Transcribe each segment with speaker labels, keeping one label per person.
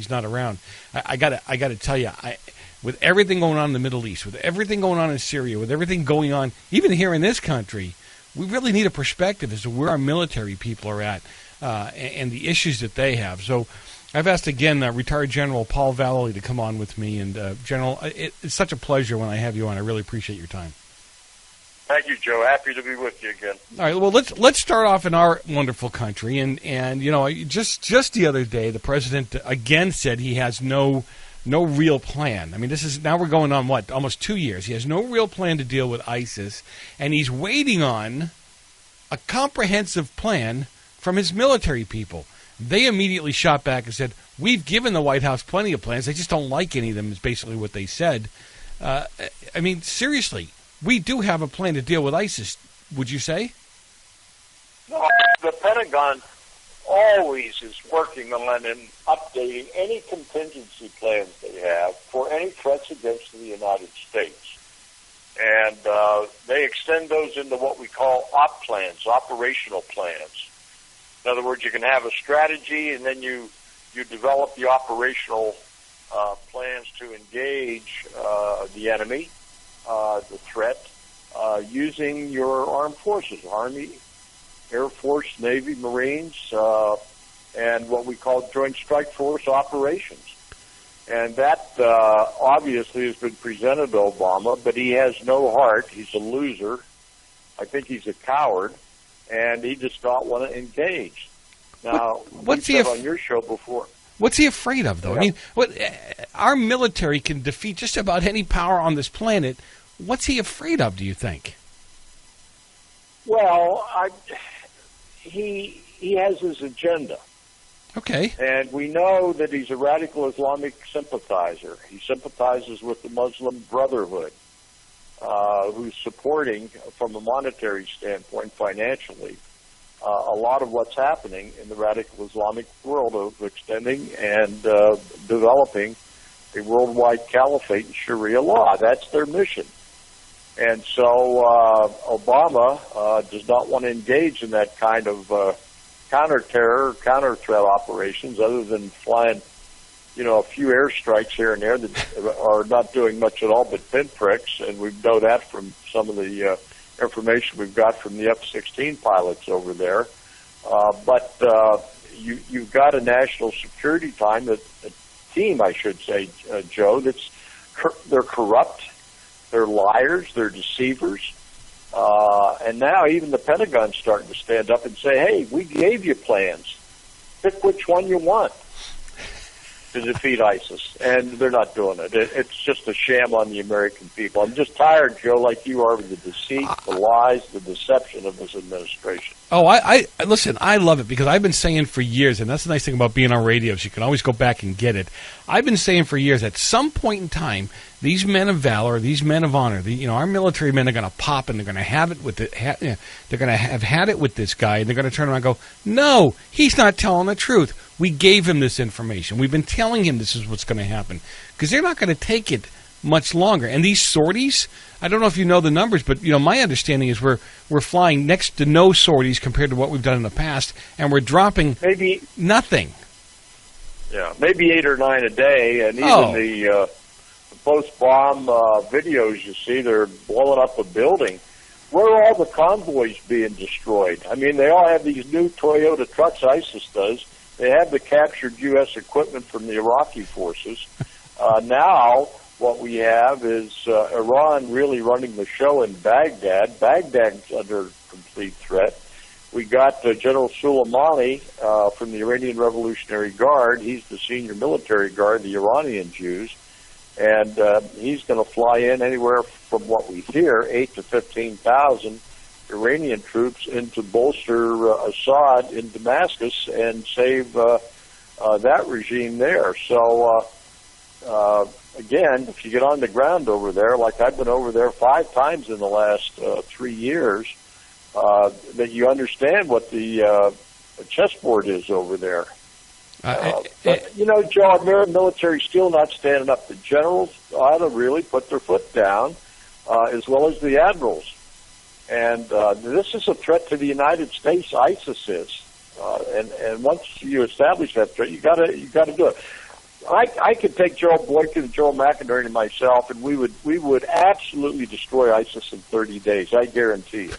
Speaker 1: he's not around. I gotta tell you, with everything going on in the Middle East, with everything going on in Syria, with everything going on even here in this country, we really need a perspective as to where our military people are at and the issues that they have. So I've asked again retired General Paul Vallely to come on with me. And General, it's such a pleasure when I have you on. I really appreciate your time.
Speaker 2: Thank you, Joe. Happy to be with you again.
Speaker 1: All right. Well, let's start off in our wonderful country. And you know, just the other day, the president again said he has no real plan. I mean, now we're going on, almost 2 years. He has no real plan to deal with ISIS, and he's waiting on a comprehensive plan from his military people. They immediately shot back and said, we've given the White House plenty of plans. They just don't like any of them, is basically what they said. I mean, seriously, we do have a plan to deal with ISIS, would you say?
Speaker 2: No, the Pentagon always is working on and updating any contingency plans they have for any threats against the United States. And they extend those into what we call op plans, operational plans. In other words, you can have a strategy and then you develop the operational plans to engage the enemy, the threat, using your armed forces, Army, Air Force, Navy, Marines, and what we call Joint Strike Force operations. And that obviously has been presented to Obama, but he has no heart. He's a loser. I think he's a coward, and he does not want to engage. Now,
Speaker 1: what's he
Speaker 2: on your show before?
Speaker 1: What's he afraid of, though?
Speaker 2: Yeah.
Speaker 1: I mean, our military can defeat just about any power on this planet. What's he afraid of, do you think?
Speaker 2: Well, he has his agenda.
Speaker 1: Okay.
Speaker 2: And we know that he's a radical Islamic sympathizer. He sympathizes with the Muslim Brotherhood, who's supporting, from a monetary standpoint, financially, a lot of what's happening in the radical Islamic world of extending and developing a worldwide caliphate and sharia law. That's their mission. And so Obama does not want to engage in that kind of counter-terror, counter-threat operations other than flying, a few airstrikes here and there that are not doing much at all but pinpricks. And we know that from some of the information we've got from the F-16 pilots over there. But you've got a national security team, I should say, Joe, they're corrupt. They're liars. They're deceivers. And now even the Pentagon's starting to stand up and say, hey, we gave you plans. Pick which one you want to defeat ISIS. And they're not doing it. It's just a sham on the American people. I'm just tired, Joe, like you are, with the deceit, the lies, the deception of this administration.
Speaker 1: Oh, I listen, I love it because I've been saying for years, and that's the nice thing about being on radio, is you can always go back and get it. I've been saying for years, at some point in time, these men of valor, these men of honor, our military men are going to pop and they're going to have it with they're going to have had it with this guy, and they're going to turn around and go, no, he's not telling the truth. We gave him this information. We've been telling him this is what's going to happen, because they're not going to take it much longer. And these sorties, I don't know if you know the numbers, but my understanding is we're flying next to no sorties compared to what we've done in the past, and we're dropping
Speaker 2: maybe
Speaker 1: nothing.
Speaker 2: Yeah, maybe 8 or 9 a day, and even the post-bomb videos you see, they're blowing up a building. Where are all the convoys being destroyed? I mean, they all have these new Toyota trucks, ISIS does. They have the captured U.S. equipment from the Iraqi forces. Now what we have is Iran really running the show in Baghdad. Baghdad's under complete threat. We got General Soleimani from the Iranian Revolutionary Guard. He's the senior military guard, the Iranian Jews. And he's going to fly in anywhere from what we hear, 8 to 15,000 Iranian troops in to bolster Assad in Damascus and save that regime there. So, again, if you get on the ground over there, like I've been over there 5 times in the last 3 years, that you understand what the chessboard is over there. But, Joe, our military is still not standing up. The generals ought to really put their foot down, as well as the admirals. And this is a threat to the United States. ISIS is, and once you establish that threat, you got to do it. I could take Gerald Boykin and Joel McInerney and myself, and we would absolutely destroy ISIS in 30 days. I guarantee you.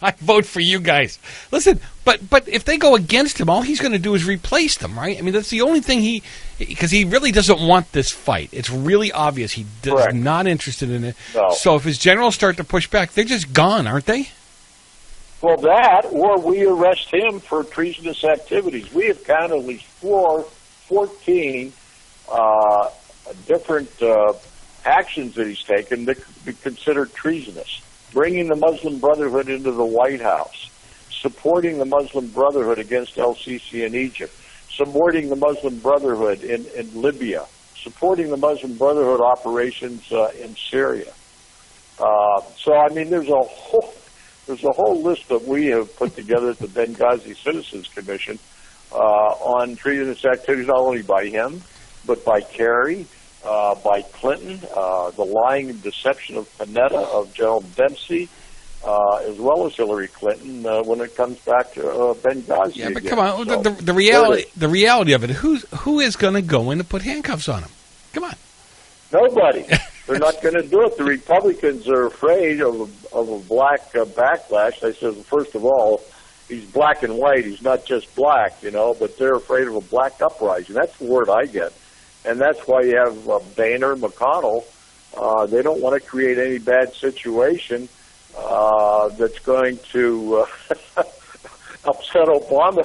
Speaker 1: I vote for you guys. Listen, but if they go against him, all he's going to do is replace them, right? I mean, that's the only thing because he really doesn't want this fight. It's really obvious he's not interested in it.
Speaker 2: No.
Speaker 1: So if his generals start to push back, they're just gone, aren't they?
Speaker 2: Well, that, or we arrest him for treasonous activities. We have counted at least 14 different actions that he's taken that could be considered treasonous. Bringing the Muslim Brotherhood into the White House, supporting the Muslim Brotherhood against El-Sisi in Egypt, supporting the Muslim Brotherhood in Libya, supporting the Muslim Brotherhood operations in Syria. So, I mean, there's a whole list that we have put together at the Benghazi Citizens Commission on treasonous activities, not only by him, but by Kerry, by Clinton, the lying and deception of Panetta, of General Dempsey, as well as Hillary Clinton when it comes back to Benghazi.
Speaker 1: Yeah, but
Speaker 2: again.
Speaker 1: come on,
Speaker 2: So,
Speaker 1: the reality of it, who is going to go in and put handcuffs on him? Come on.
Speaker 2: Nobody. They're not going to do it. The Republicans are afraid of a black backlash. They said, first of all, he's black and white. He's not just black, but they're afraid of a black uprising. That's the word I get. And that's why you have Boehner, McConnell. They don't want to create any bad situation that's going to upset Obama.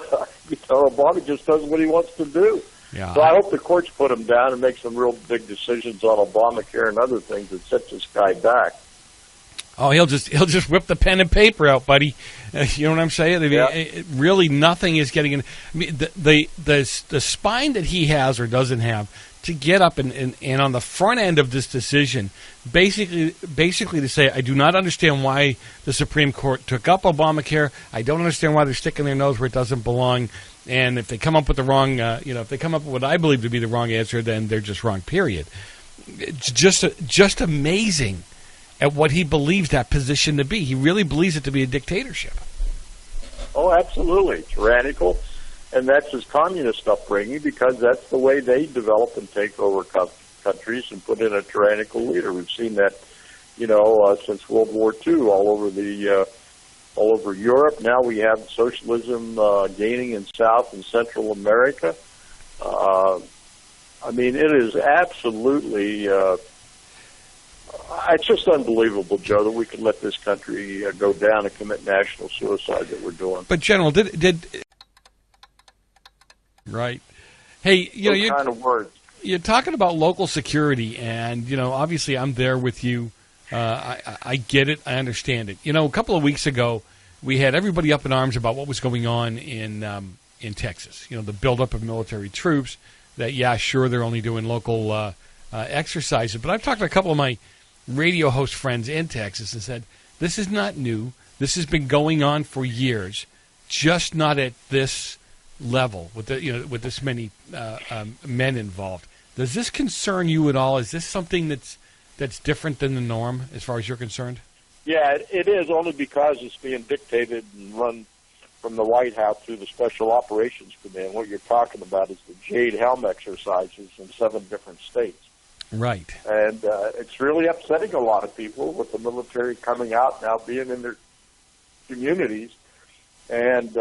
Speaker 2: Obama just does what he wants to do.
Speaker 1: Yeah.
Speaker 2: So I hope the courts put him down and make some real big decisions on Obamacare and other things that set this guy back.
Speaker 1: Oh, he'll just whip the pen and paper out, buddy. You know what I'm saying? I mean, really, nothing is getting in. I mean, the spine that he has or doesn't have to get up and on the front end of this decision, basically to say, I do not understand why the Supreme Court took up Obamacare. I don't understand why they're sticking their nose where it doesn't belong. And if they come up with the wrong, if they come up with what I believe to be the wrong answer, then they're just wrong. Period. It's just amazing at what he believes that position to be. He really believes it to be a dictatorship.
Speaker 2: Oh, absolutely. Tyrannical. And that's his communist upbringing, because that's the way they develop and take over countries and put in a tyrannical leader. We've seen that, since World War II all over Europe. Now we have socialism gaining in South and Central America. I mean, it is absolutely... it's just unbelievable, Joe, that we could let this country go down and commit national suicide that we're doing.
Speaker 1: But General, did right? Hey,
Speaker 2: Those kind of words.
Speaker 1: You're talking about local security, and obviously I'm there with you. I get it. I understand it. A couple of weeks ago, we had everybody up in arms about what was going on in Texas. The buildup of military troops. That they're only doing local exercises. But I've talked to a couple of my radio host friends in Texas and said, this is not new. This has been going on for years, just not at this level with with this many men involved. Does this concern you at all? Is this something that's different than the norm as far as you're concerned?
Speaker 2: Yeah, it is, only because it's being dictated and run from the White House through the Special Operations Command. What you're talking about is the Jade Helm exercises in 7 different states.
Speaker 1: Right.
Speaker 2: And it's really upsetting a lot of people with the military coming out now, being in their communities. And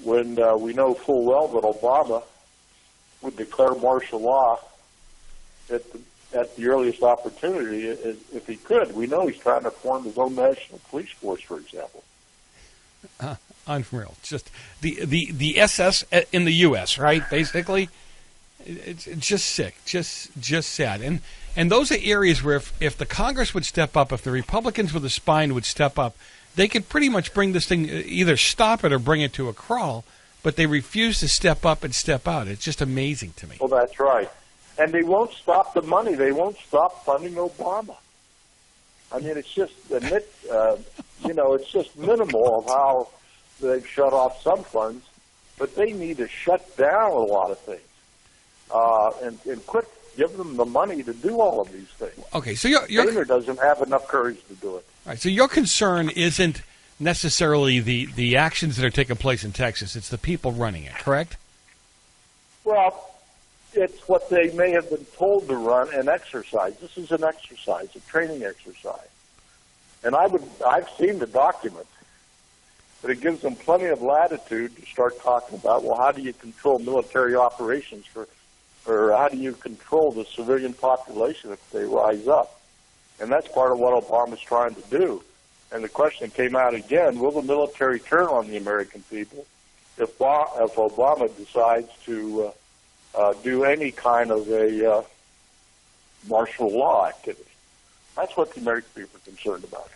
Speaker 2: when we know full well that Obama would declare martial law at the earliest opportunity, if he could. We know he's trying to form his own national police force, for example.
Speaker 1: Unreal. Just the SS in the U.S., right? Basically, it's just sick, just sad. And those are areas where if the Congress would step up, if the Republicans with a spine would step up, they could pretty much bring this thing, either stop it or bring it to a crawl, but they refuse to step up and step out. It's just amazing to me.
Speaker 2: Well, that's right. And they won't stop the money. They won't stop funding Obama. I mean, it's just, it's just minimal of how they've shut off some funds, but they need to shut down a lot of things and quit giving them the money to do all of these things.
Speaker 1: Okay, so
Speaker 2: Boehner doesn't have enough courage to do it.
Speaker 1: All right, so your concern isn't necessarily the actions that are taking place in Texas. It's the people running it, correct?
Speaker 2: Well, it's what they may have been told to run an exercise. This is an exercise, a training exercise. And I've seen the document, but it gives them plenty of latitude to start talking about, well, how do you control military operations or how do you control the civilian population if they rise up? And that's part of what Obama's trying to do. And the question came out again, will the military turn on the American people if Obama decides to do any kind of a martial law activity? That's what the American people are concerned about.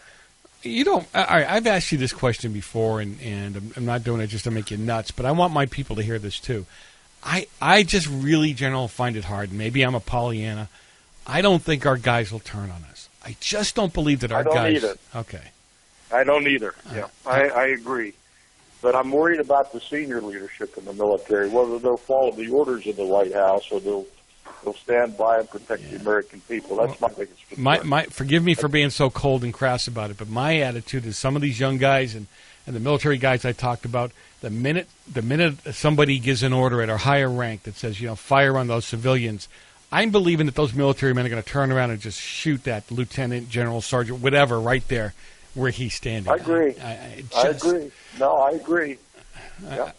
Speaker 1: You know, I've asked you this question before, and I'm not doing it just to make you nuts, but I want my people to hear this too. I just really, generally find it hard. Maybe I'm a Pollyanna. I don't think our guys will turn on us. I just don't believe that our guys...
Speaker 2: I don't either.
Speaker 1: Okay.
Speaker 2: I don't either. Yeah, I agree. But I'm worried about the senior leadership in the military, whether they'll follow the orders of the White House or they'll stand by and protect the American people. That's my biggest concern.
Speaker 1: Forgive me for being so cold and crass about it, but my attitude is some of these young guys and the military guys I talked about, the minute somebody gives an order at a higher rank that says, fire on those civilians, I'm believing that those military men are going to turn around and just shoot that lieutenant, general, sergeant, whatever, right there where he's standing.
Speaker 2: I agree. I agree. No, I agree. Yeah.